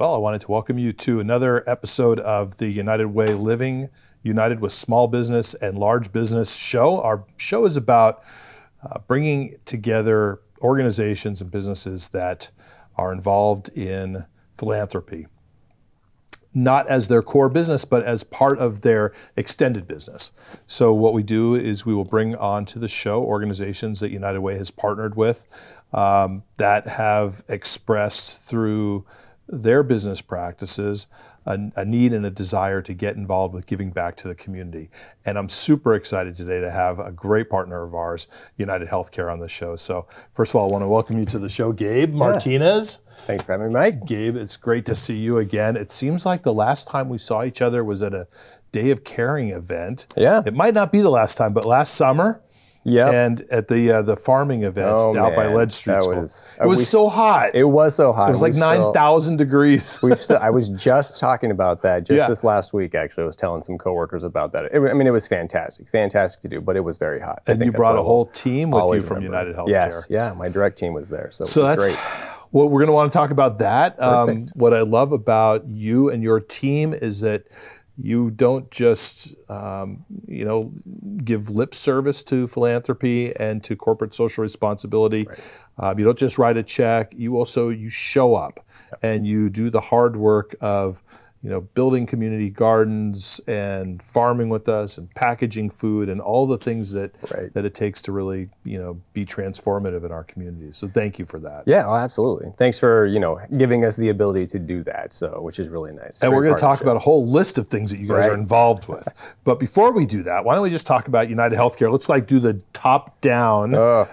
Well, I wanted to welcome you to another episode of the United Way Living United with Small Business and Large Business show. Our show is about bringing together organizations and businesses that are involved in philanthropy, not as their core business, but as part of their extended business. So what we do is we will bring onto the show organizations that United Way has partnered with that have expressed through their business practices a need and a desire to get involved with giving back to the community. And I'm super excited today to have a great partner of ours, UnitedHealthcare, on the show. So first of all, I want to welcome you to the show, Gabe Martinez. Thanks for having me, Mike. Gabe, it's great to see you again. It seems like the last time we saw each other was at a Day of Caring event. Yeah. It might not be the last time, but last summer. Yeah. And at the farming event out by Ledge Street School. It was so hot. It was so hot. It was like 9,000 degrees. I was just talking about that this last week, actually. I was telling some coworkers about that. It was fantastic. Fantastic to do, but it was very hot. And you brought a whole team with you from UnitedHealthcare. Yes, yeah. My direct team was there. So that's great. Well, we're going to want to talk about that. What I love about you and your team is that you don't just, give lip service to philanthropy and to corporate social responsibility. Right. You don't just write a check. You show up and you do the hard work of, building community gardens and farming with us and packaging food and all the things that it takes to really, be transformative in our communities. So thank you for that. Yeah, absolutely. Thanks for, giving us the ability to do that, which is really nice. And we're going to talk about a whole list of things that you guys are involved with. But before we do that, why don't we just talk about UnitedHealthcare? Let's do the top down. I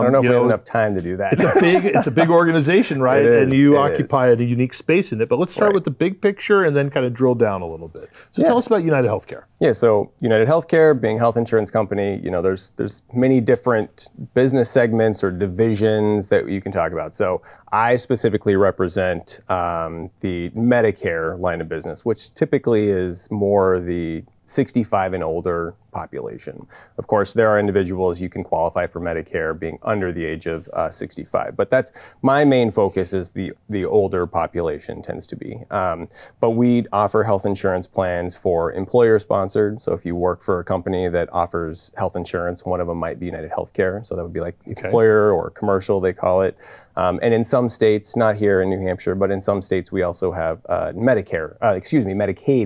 don't know if we have enough time to do that. It's a big organization, right? And you occupy a unique space in it. But let's start with the big picture and then kind of drill down a little bit. So tell us about UnitedHealthcare. Yeah, so UnitedHealthcare, being a health insurance company, there's many different business segments or divisions that you can talk about. So I specifically represent the Medicare line of business, which typically is more the 65 and older population. Of course, there are individuals you can qualify for Medicare being under the age of 65, but that's my main focus is the older population tends to be. But we offer health insurance plans for employer sponsored. So if you work for a company that offers health insurance, one of them might be UnitedHealthcare. So that would be like employer or commercial, they call it. And in some states, not here in New Hampshire, but in some states, we also have Medicaid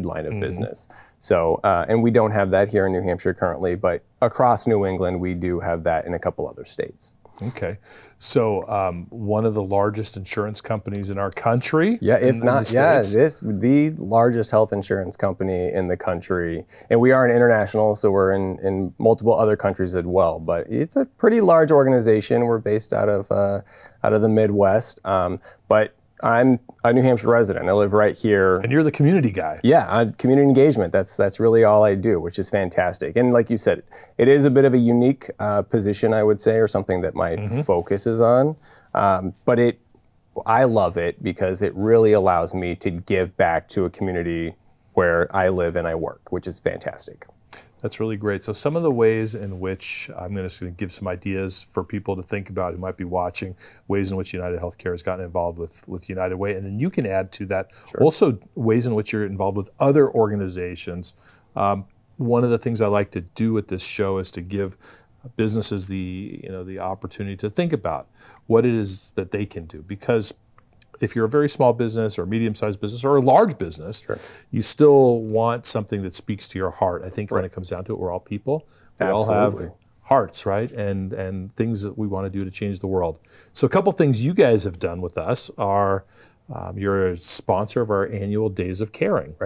line of business. So, and we don't have that here in New Hampshire currently, but across New England, we do have that in a couple other states. Okay. So, one of the largest insurance companies in our country. Yeah, if not, the largest health insurance company in the country. And we are an international, so we're in multiple other countries as well. But it's a pretty large organization. We're based out of the Midwest. But I'm a New Hampshire resident. I live right here. And you're the community guy. Yeah, community engagement. That's really all I do, which is fantastic. And like you said, it is a bit of a unique position, I would say, or something that my focus is on. But I love it because it really allows me to give back to a community where I live and I work, which is fantastic. That's really great. So some of the ways in which I'm going to give some ideas for people to think about who might be watching, ways in which UnitedHealthcare has gotten involved with United Way. And then you can add to that also ways in which you're involved with other organizations. One of the things I like to do with this show is to give businesses the opportunity to think about what it is that they can do. Because if you're a very small business or medium-sized business or a large business, you still want something that speaks to your heart. I think when it comes down to it, we're all people. We all have hearts, right? And things that we want to do to change the world. So a couple things you guys have done with us are you're a sponsor of our annual Days of Caring,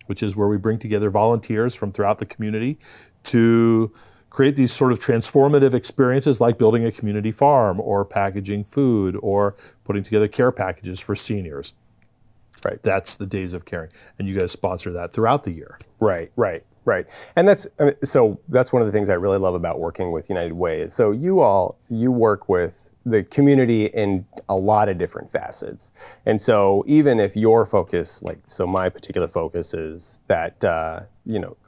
which is where we bring together volunteers from throughout the community to create these sort of transformative experiences like building a community farm or packaging food or putting together care packages for seniors. That's the Days of Caring. And you guys sponsor that throughout the year. Right. And that's one of the things I really love about working with United Way. So you work with the community in a lot of different facets. And so even if your focus, like, so my particular focus is that,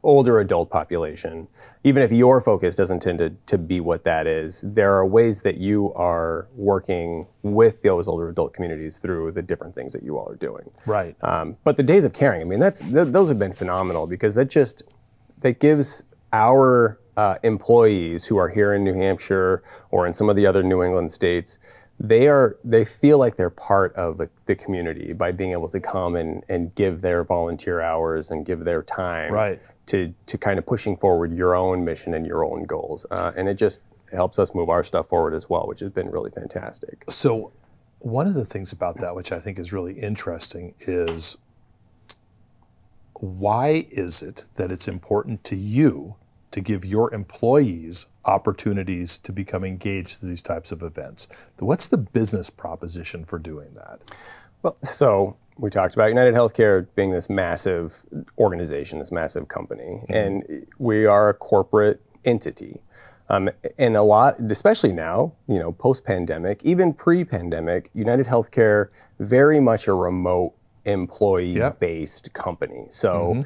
older adult population, even if your focus doesn't tend to be what that is, there are ways that you are working with those older adult communities through the different things that you all are doing. Right. But the Days of Caring, I mean, those have been phenomenal, because that gives our employees who are here in New Hampshire or in some of the other New England states, they feel like they're part of the community by being able to come and give their volunteer hours and give their time to kind of pushing forward your own mission and your own goals. And it just helps us move our stuff forward as well, which has been really fantastic. So one of the things about that, which I think is really interesting, is why is it that it's important to you to give your employees opportunities to become engaged in these types of events? What's the business proposition for doing that? Well, so we talked about UnitedHealthcare being this massive organization, this massive company, and we are a corporate entity. And a lot, especially now, post-pandemic, even pre-pandemic, UnitedHealthcare, very much a remote employee-based company. So,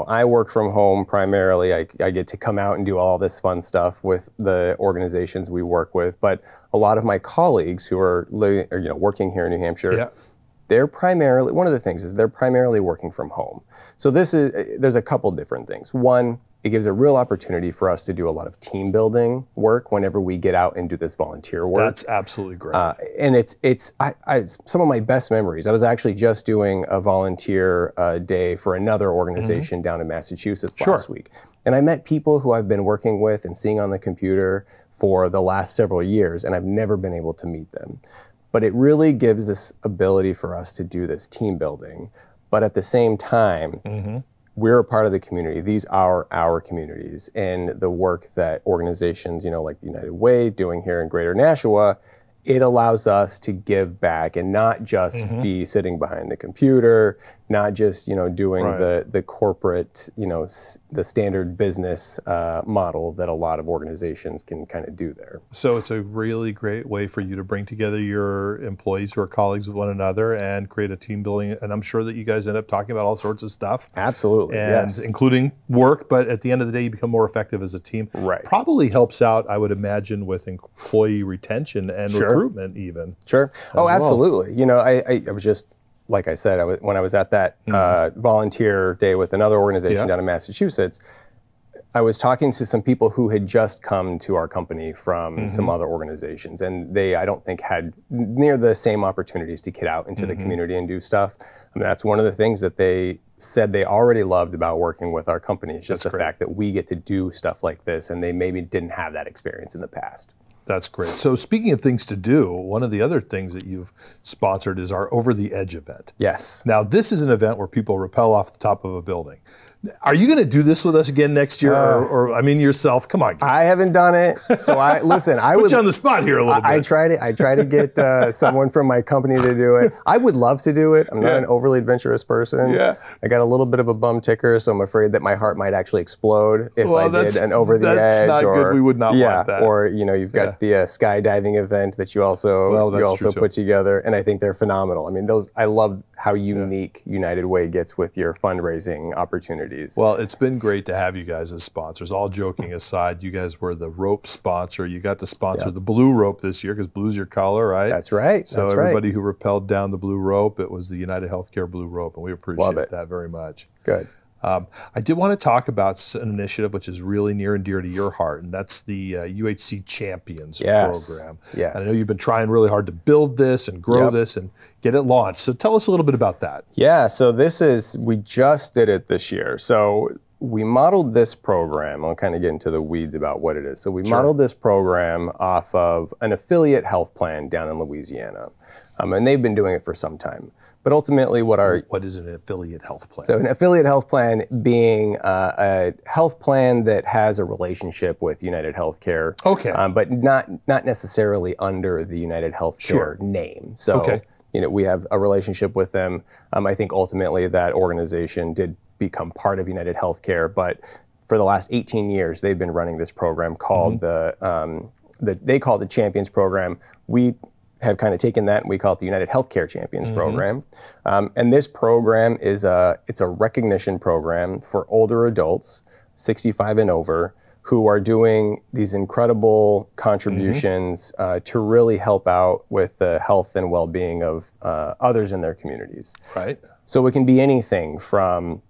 I work from home primarily. I get to come out and do all this fun stuff with the organizations we work with. But a lot of my colleagues who are working here in New Hampshire, they're primarily, one of the things is they're primarily working from home. So there's a couple different things. One, it gives a real opportunity for us to do a lot of team building work whenever we get out and do this volunteer work. That's absolutely great. And it's some of my best memories. I was actually just doing a volunteer day for another organization down in Massachusetts last week. And I met people who I've been working with and seeing on the computer for the last several years, and I've never been able to meet them. But it really gives this ability for us to do this team building. But at the same time, we're a part of the community. These are our communities, and the work that organizations, like the United Way doing here in Greater Nashua, it allows us to give back and not just be sitting behind the computer, not just doing the corporate, the standard business model that a lot of organizations can kind of do there. So it's a really great way for you to bring together your employees who are colleagues with one another and create a team building. And I'm sure that you guys end up talking about all sorts of stuff. Absolutely, and yes. Including work, but at the end of the day, you become more effective as a team. Right. Probably helps out, I would imagine, with employee retention and recruitment even. Sure. Oh, absolutely. I was just, like I said, when I was at that volunteer day with another organization down in Massachusetts, I was talking to some people who had just come to our company from some other organizations, and they, I don't think, had near the same opportunities to get out into the community and do stuff. I mean, that's one of the things that they said they already loved about working with our company. It's just the fact that we get to do stuff like this, and they maybe didn't have that experience in the past. That's great. So speaking of things to do, one of the other things that you've sponsored is our Over the Edge event. Yes. Now, this is an event where people rappel off the top of a building. Are you going to do this with us again next year, or I mean yourself? Come on. I haven't done it, so I put you on the spot here a little bit. I try to get someone from my company to do it. I would love to do it. I'm not an overly adventurous person. Yeah. I got a little bit of a bum ticker, so I'm afraid that my heart might actually explode if I did an Over the Edge. That's not good. We would not want that. Or you've got the skydiving event that you also put together, and I think they're phenomenal. I mean, I love how unique United Way gets with your fundraising opportunities. Well, it's been great to have you guys as sponsors. All joking aside, you guys were the rope sponsor. You got to sponsor the blue rope this year because blue's your color, right? That's right. So everybody who rappelled down the blue rope, it was the UnitedHealthcare blue rope, and we appreciate that very much. Good. I did want to talk about an initiative which is really near and dear to your heart, and that's the UHC Champions program. Yes. And I know you've been trying really hard to build this and grow this and get it launched. So tell us a little bit about that. Yeah, so we just did it this year. So we modeled this program. I'll kind of get into the weeds about what it is. So we modeled this program off of an affiliate health plan down in Louisiana. And they've been doing it for some time. But ultimately, what is an affiliate health plan? So an affiliate health plan being a health plan that has a relationship with UnitedHealthcare, but not necessarily under the UnitedHealthcare name. So we have a relationship with them. I think ultimately that organization did become part of UnitedHealthcare, but for the last 18 years, they've been running this program called the they call it the Champions Program. We have kind of taken that and we call it the UnitedHealthcare Champions Program. And this program it's a recognition program for older adults, 65 and over, who are doing these incredible contributions to really help out with the health and well-being of others in their communities. Right. So it can be anything from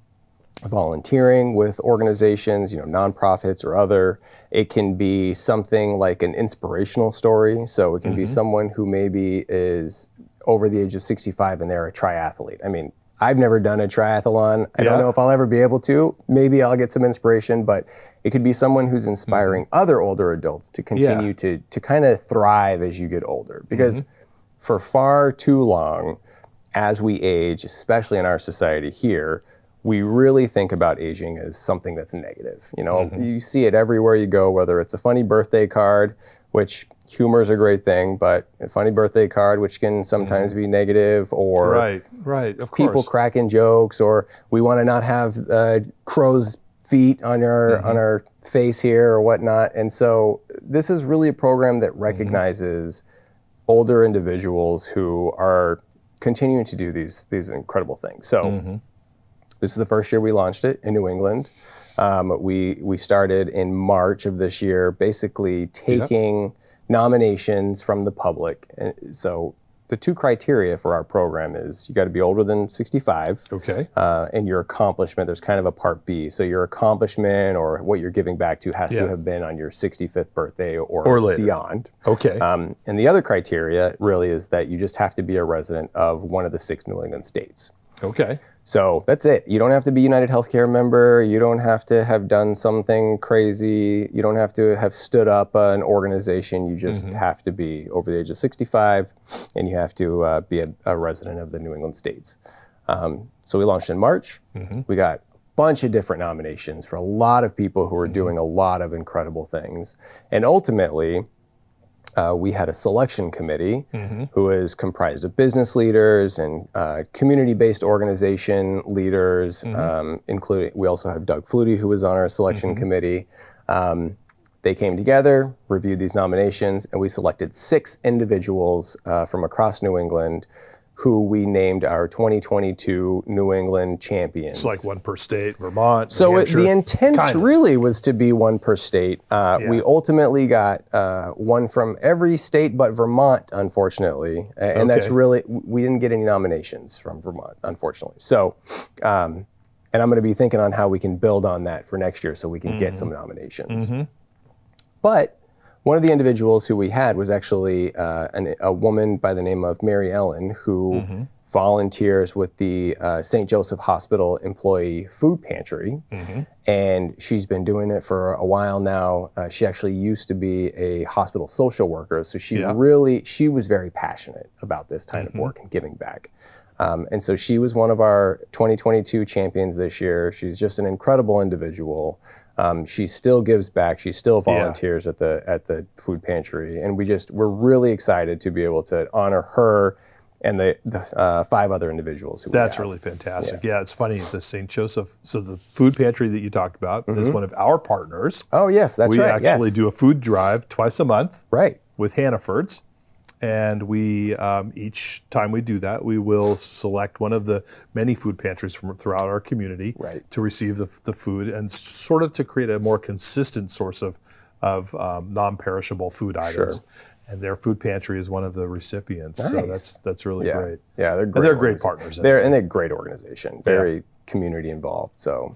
volunteering with organizations, nonprofits or other. It can be something like an inspirational story. So it can be someone who maybe is over the age of 65 and they're a triathlete. I mean, I've never done a triathlon. I don't know if I'll ever be able to. Maybe I'll get some inspiration, but it could be someone who's inspiring other older adults to continue to kind of thrive as you get older. Because for far too long, as we age, especially in our society here, we really think about aging as something that's negative. You see it everywhere you go, whether it's a funny birthday card, which humor is a great thing, but a funny birthday card, which can sometimes be negative, or right, of course, people cracking jokes, or we want to not have crow's feet on our face here or whatnot. And so this is really a program that recognizes older individuals who are continuing to do these incredible things. So this is the first year we launched it in New England. We started in March of this year, basically taking nominations from the public. And so the two criteria for our program is you got to be older than 65. Okay. And your accomplishment, there's kind of a part B. So your accomplishment or what you're giving back to has to have been on your 65th birthday or later. Beyond. Okay. And the other criteria really is that you just have to be a resident of one of the 6 New England states. Okay. So that's it. You don't have to be a UnitedHealthcare member. You don't have to have done something crazy. You don't have to have stood up an organization. You just have to be over the age of 65, and you have to be a resident of the New England states. So we launched in March. We got a bunch of different nominations for a lot of people who are doing a lot of incredible things. And ultimately, we had a selection committee who is comprised of business leaders and community-based organization leaders, including, we also have Doug Flutie, who was on our selection committee. They came together, reviewed these nominations, and we selected 6 individuals from across New England who we named our 2022 New England champions. It's like one per state, Vermont, New So Hampshire, the intent really was to be one per state. We ultimately got one from every state but Vermont, unfortunately. And that's really, we didn't get any nominations from Vermont, unfortunately. So, and I'm going to be thinking on how we can build on that for next year so we can get some nominations. But one of the individuals who we had was actually a woman by the name of Mary Ellen, who volunteers with the St. Joseph Hospital Employee Food Pantry. And she's been doing it for a while now. She actually used to be a hospital social worker. So she was very passionate about this kind of work and giving back. And so she was one of our 2022 champions this year. She's just an incredible individual. She still gives back. She still volunteers at the food pantry, and we're really excited to be able to honor her and the 5 other individuals who That's really fantastic. Yeah, it's funny, the St. Joseph, so the food pantry that you talked about is one of our partners. Oh yes, that's right. We actually do a food drive twice a month with Hannaford's. And we, each time we do that, we will select one of the many food pantries from throughout our community to receive the food and sort of to create a more consistent source of non-perishable food items. And their food pantry is one of the recipients. So that's really great. Yeah, they're great. And they're great partners. They're a great organization. Very community involved. So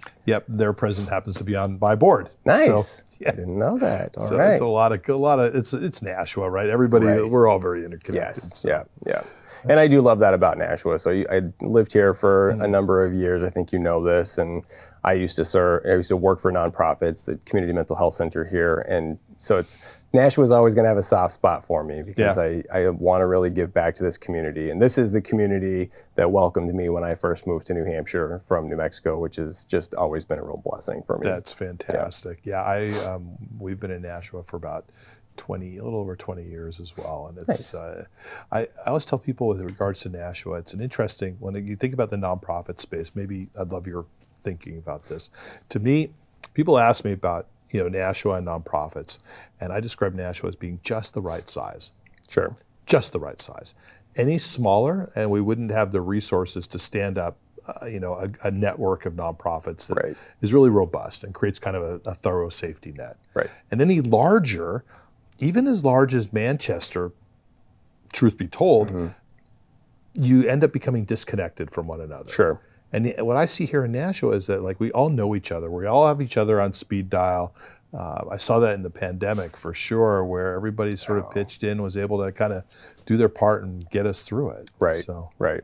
their president happens to be on my board. Nice. So, I didn't know that. All so right. it's a lot of it's Nashua, right? Everybody, we're all very interconnected. Yes. So. Yeah. And I do love that about Nashua. So I lived here for a number of years. I think you know this. And I used to work for nonprofits, the Community Mental Health Center here. And so Nashua's always going to have a soft spot for me because I want to really give back to this community. And this is the community that welcomed me when I first moved to New Hampshire from New Mexico, which has just always been a real blessing for me. That's fantastic. Yeah, we've been in Nashua for about a little over 20 years as well. And it's, I always tell people with regards to Nashua, it's an interesting, when you think about the nonprofit space, maybe I'd love your thinking about this. To me, people ask me about Nashua and nonprofits, and I describe Nashua as being just the right size. Sure. Just the right size. Any smaller, and we wouldn't have the resources to stand up, a network of nonprofits that is really robust and creates kind of a thorough safety net. Right. And any larger, even as large as Manchester, truth be told, you end up becoming disconnected from one another. Sure. And what I see here in Nashua is that we all know each other. We all have each other on speed dial. I saw that in the pandemic for sure, where everybody sort of pitched in, was able to kind of do their part and get us through it. Right. Right.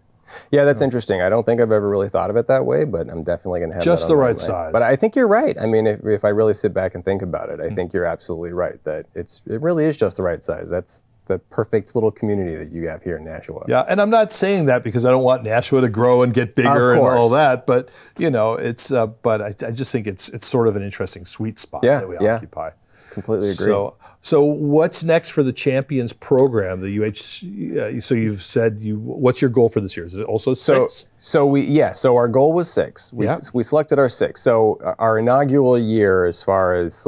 Yeah, that's interesting. I don't think I've ever really thought of it that way, but I'm definitely going to have just the right size. But I think you're right. I mean, if I really sit back and think about it, I think you're absolutely right that it really is just the right size. That's the perfect little community that you have here in Nashua. Yeah, and I'm not saying that because I don't want Nashua to grow and get bigger and all that, but it's but I just think it's sort of an interesting sweet spot that we occupy. Completely agree. So what's next for the Champions program? The so you've said what's your goal for this year? Is it also 6? So our goal was 6. We selected our 6. So our inaugural year, as far as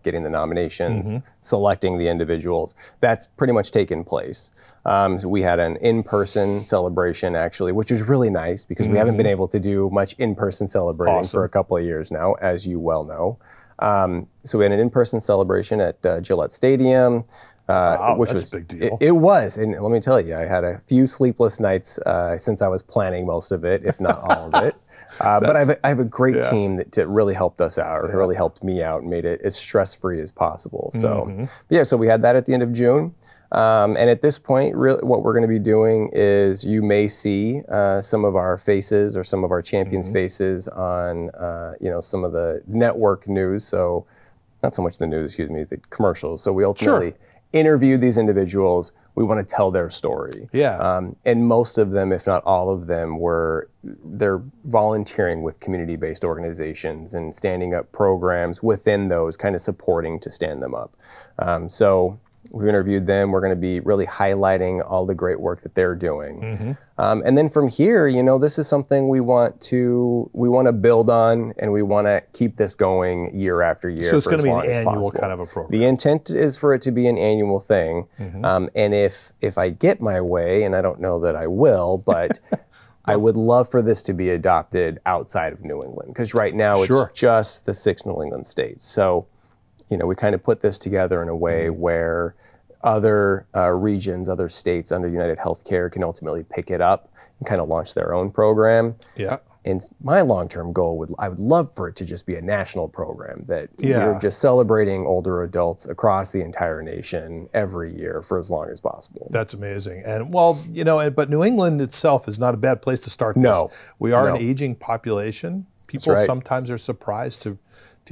getting the nominations, selecting the individuals, that's pretty much taken place. So we had an in-person celebration actually, which was really nice because we haven't been able to do much in-person celebrating for a couple of years now, as you well know. So we had an in-person celebration at Gillette Stadium, which was a big deal. It was, and let me tell you, I had a few sleepless nights since I was planning most of it, if not all of it. But I have a great team that really helped us out, or really helped me out, and made it as stress-free as possible. So, so we had that at the end of June. And at this point, really, what we're going to be doing is you may see some of our faces or some of our champions' faces on, some of the network news. So not so much the news, the commercials. So we ultimately interviewed these individuals. We want to tell their story. Yeah. And most of them, if not all of them, they're volunteering with community-based organizations and standing up programs within those, kind of supporting to stand them up. So we've interviewed them. We're going to be really highlighting all the great work that they're doing. And then from here, this is something we want to build on, and we want to keep this going year after year. So it's going to be an annual possible. kind of a program. The intent is for it to be an annual thing. And if I get my way, and I don't know that I will, but I would love for this to be adopted outside of New England, because right now it's just the 6 New England states. So we kind of put this together in a way where other regions, other states under UnitedHealthcare can ultimately pick it up and kind of launch their own program. Yeah. And my long-term goal I would love for it to just be a national program that you're just celebrating older adults across the entire nation every year for as long as possible. That's amazing. And but New England itself is not a bad place to start this. We are an aging population. People sometimes are surprised to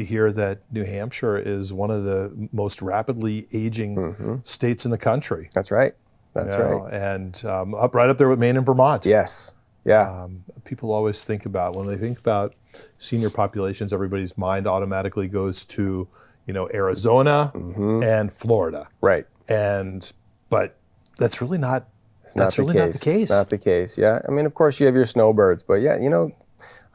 hear that New Hampshire is one of the most rapidly aging states in the country. That's right. That's right. And right up there with Maine and Vermont. Yes. Yeah. People always think about, when they think about senior populations, everybody's mind automatically goes to, Arizona and Florida. Right. But that's really not. That's really not the case. Not the case. Yeah. I mean, of course, you have your snowbirds, but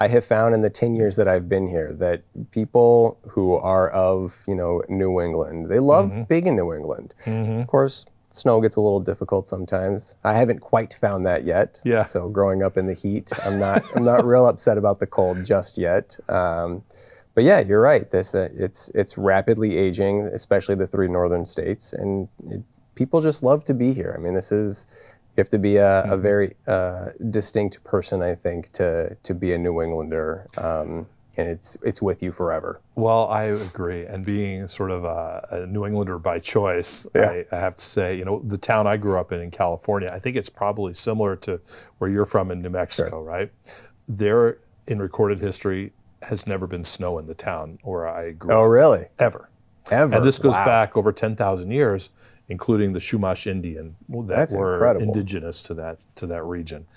I have found in the 10 years that I've been here that people who are of, New England, they love being in New England. Of course, snow gets a little difficult sometimes. I haven't quite found that yet. Yeah. So growing up in the heat, I'm not real upset about the cold just yet. But yeah, you're right. It's rapidly aging, especially the 3 northern states, and people just love to be here. I mean, you have to be a very distinct person, I think, to be a New Englander, and it's with you forever. Well, I agree. And being sort of a New Englander by choice, I have to say, the town I grew up in California, I think it's probably similar to where you're from in New Mexico, right? There, in recorded history, has never been snow in the town where I grew up. Oh, really? Ever. Ever? And this goes back over 10,000 years, including the Chumash Indian that were incredible. Indigenous to that region.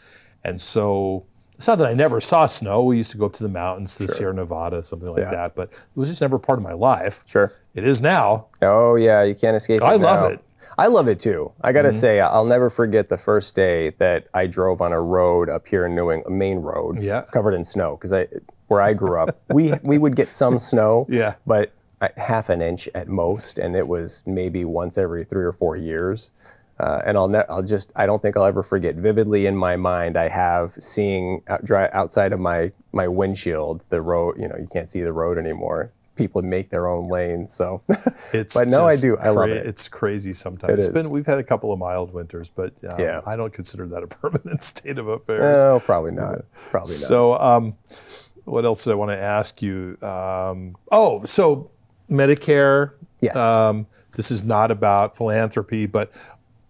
And so it's not that I never saw snow. We used to go up to the mountains, to the Sierra Nevada, something like that, but it was just never part of my life. Sure. It is now. Oh, yeah, you can't escape it I now. love it. I love it too. I got to say, I'll never forget the first day that I drove on a road up here in New England, a main road, covered in snow, because where I grew up, we would get some snow, but half an inch at most, and it was maybe once every 3 or 4 years. And I don't think I'll ever forget vividly in my mind. I have seeing outside of my windshield, the road, you can't see the road anymore. People make their own lanes. So, but no, I do. I love it. It's crazy sometimes. We've had a couple of mild winters, but yeah. I don't consider that a permanent state of affairs. No, probably not. Probably not. So, what else did I want to ask you? So Medicare. Yes. This is not about philanthropy, but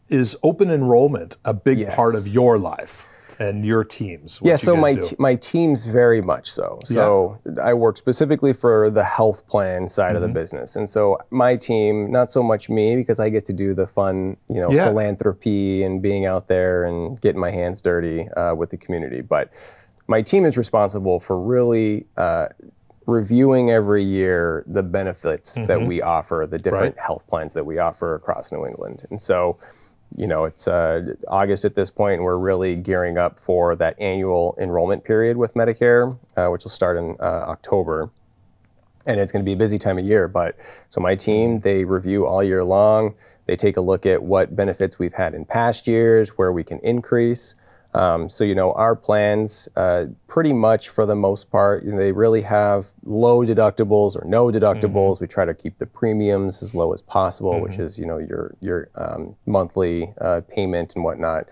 is open enrollment a big part of your life and your teams? Yeah, so my team's very much so. So I work specifically for the health plan side of the business. And so my team, not so much me, because I get to do the fun, philanthropy and being out there and getting my hands dirty with the community. But my team is responsible for really reviewing every year the benefits that we offer, the different health plans that we offer across New England. And so it's August at this point, and we're really gearing up for that annual enrollment period with Medicare, which will start in October. And it's going to be a busy time of year. But so my team, they review all year long. They take a look at what benefits we've had in past years, where we can increase. So, our plans, pretty much for the most part, they really have low deductibles or no deductibles. We try to keep the premiums as low as possible, which is, your monthly payment and whatnot.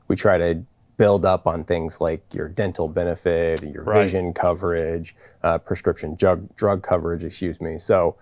We try to build up on things like your dental benefit, your vision coverage, prescription drug coverage, So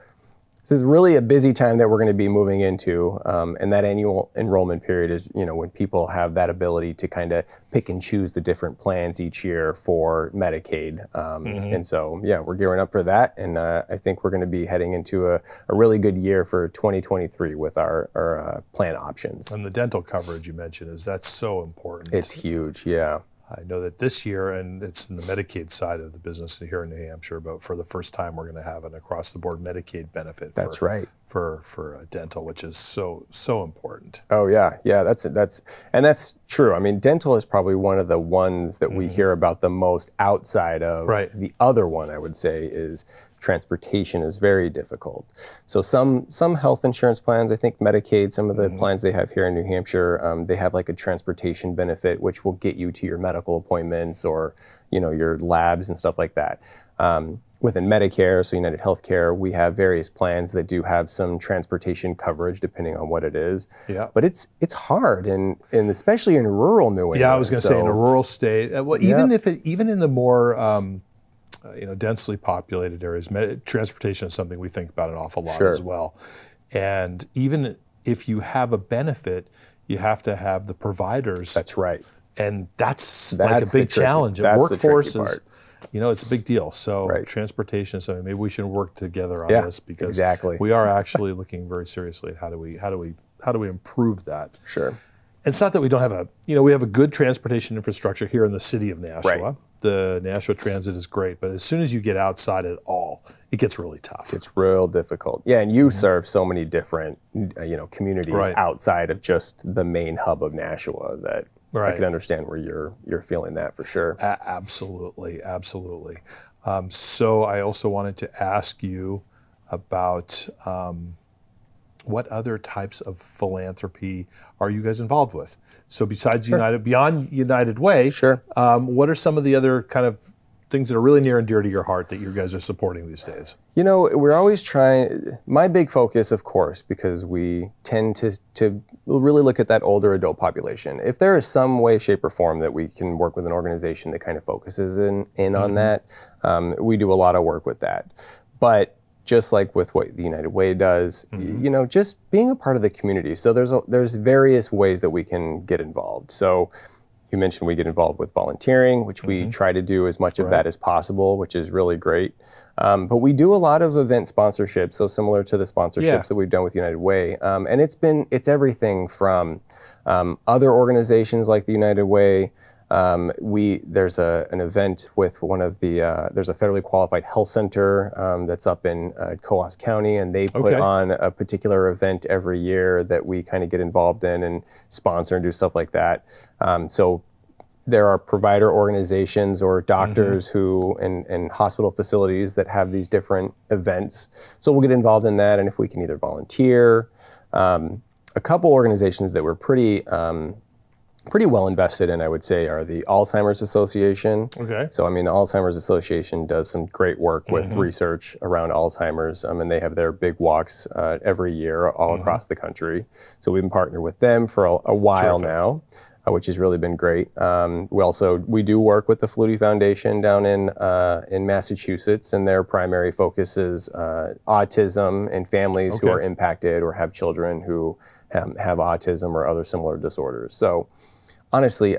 this is really a busy time that we're going to be moving into, and that annual enrollment period is, when people have that ability to kind of pick and choose the different plans each year for Medicaid. And so, we're gearing up for that, and I think we're going to be heading into a really good year for 2023 with our plan options. And the dental coverage you mentioned, that's so important. It's huge, yeah. I know that this year, and it's in the Medicaid side of the business here in New Hampshire, but for the first time, we're going to have an across-the-board Medicaid benefit. That's right. For dental, which is so important. Oh yeah, that's true. I mean, dental is probably one of the ones that we hear about the most outside of the other one. I would say is transportation is very difficult. So some health insurance plans, I think Medicaid, some of the plans they have here in New Hampshire, they have like a transportation benefit, which will get you to your medical appointments or, your labs and stuff like that. Within Medicare, so UnitedHealthcare, we have various plans that do have some transportation coverage depending on what it is. Yeah. But it's hard, and especially in rural New England. Yeah, I was going to say in a rural state. Well, even in the more densely populated areas, transportation is something we think about an awful lot as well. And even if you have a benefit, you have to have the providers. That's right. And that's like a big challenge. And workforce is, it's a big deal. So transportation is something maybe we should work together on this, because we are actually looking very seriously at how do we improve that. Sure. It's not that we don't have we have a good transportation infrastructure here in the city of Nashua. Right. The Nashua Transit is great, but as soon as you get outside at all, it gets really tough. It's real difficult. Yeah, and you serve so many different, communities outside of just the main hub of Nashua that I can understand where you're feeling that for sure. Absolutely. So I also wanted to ask you about what other types of philanthropy are you guys involved with? So besides beyond United Way, what are some of the other kind of things that are really near and dear to your heart that you guys are supporting these days? We're always trying, my big focus, of course, because we tend to really look at that older adult population. If there is some way, shape, or form that we can work with an organization that kind of focuses in on that, we do a lot of work with that. But just like with what the United Way does, just being a part of the community. So there's various ways that we can get involved. So you mentioned we get involved with volunteering, which we try to do as much of that as possible, which is really great. But we do a lot of event sponsorships, so similar to the sponsorships that we've done with United Way. And it's everything from other organizations like the United Way. There's an event with one of there's a federally qualified health center that's up in Coos County, and they put on a particular event every year that we kind of get involved in and sponsor and do stuff like that. So there are provider organizations or doctors who, and hospital facilities that have these different events. So we'll get involved in that, and if we can either volunteer. A couple organizations that we're pretty well invested in, I would say, are the Alzheimer's Association. Okay. So, I mean, the Alzheimer's Association does some great work with research around Alzheimer's, and they have their big walks every year all across the country. So we've been partnered with them for a while now, which has really been great. We do work with the Flutie Foundation down in Massachusetts, and their primary focus is autism and families who are impacted or have children who have autism or other similar disorders. So honestly,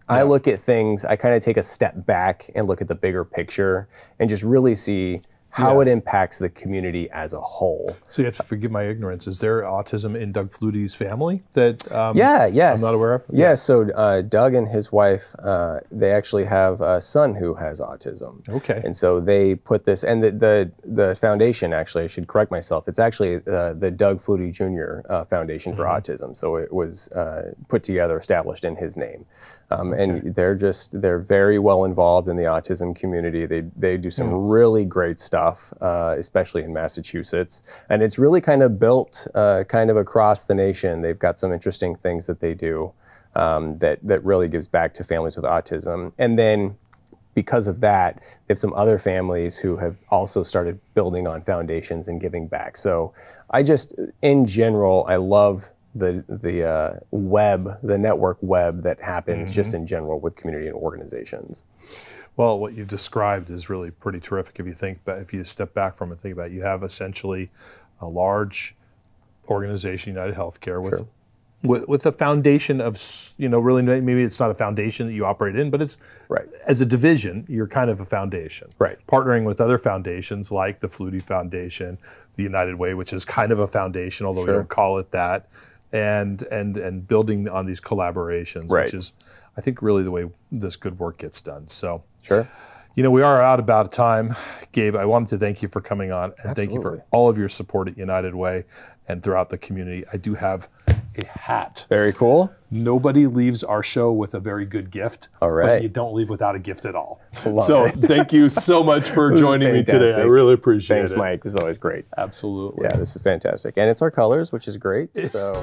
I look at things, I kind of take a step back and look at the bigger picture and just really see how it impacts the community as a whole. So you have to forgive my ignorance. Is there autism in Doug Flutie's family that yes. I'm not aware of? Yeah, so Doug and his wife, they actually have a son who has autism. Okay. And so they put this, and the foundation, actually, I should correct myself, it's actually the Doug Flutie Jr. Foundation for Autism. So it was put together, established in his name. And they're very well involved in the autism community. They do some really great stuff, especially in Massachusetts. And it's really kind of built kind of across the nation. They've got some interesting things that they do that really gives back to families with autism. And then because of that, they have some other families who have also started building on foundations and giving back. So in general, I love the network web that happens just in general with community and organizations. Well, what you've described is really pretty terrific. If you step back from it and think about it, you have essentially a large organization, UnitedHealthcare, with a foundation of, really maybe it's not a foundation that you operate in, but it's as a division, you're kind of a foundation. Right. Partnering with other foundations like the Flutie Foundation, the United Way, which is kind of a foundation, although we don't call it that, and building on these collaborations, which is, I think, really the way this good work gets done. So, we are out about time. Gabe, I wanted to thank you for coming on, and thank you for all of your support at United Way and throughout the community. I do have a hat. Very cool. Nobody leaves our show with a very good gift. All right. But you don't leave without a gift at all. Thank you so much for joining me today. I really appreciate it. Thanks, Mike. This is always great. Absolutely. Yeah, this is fantastic. And it's our colors, which is great. So.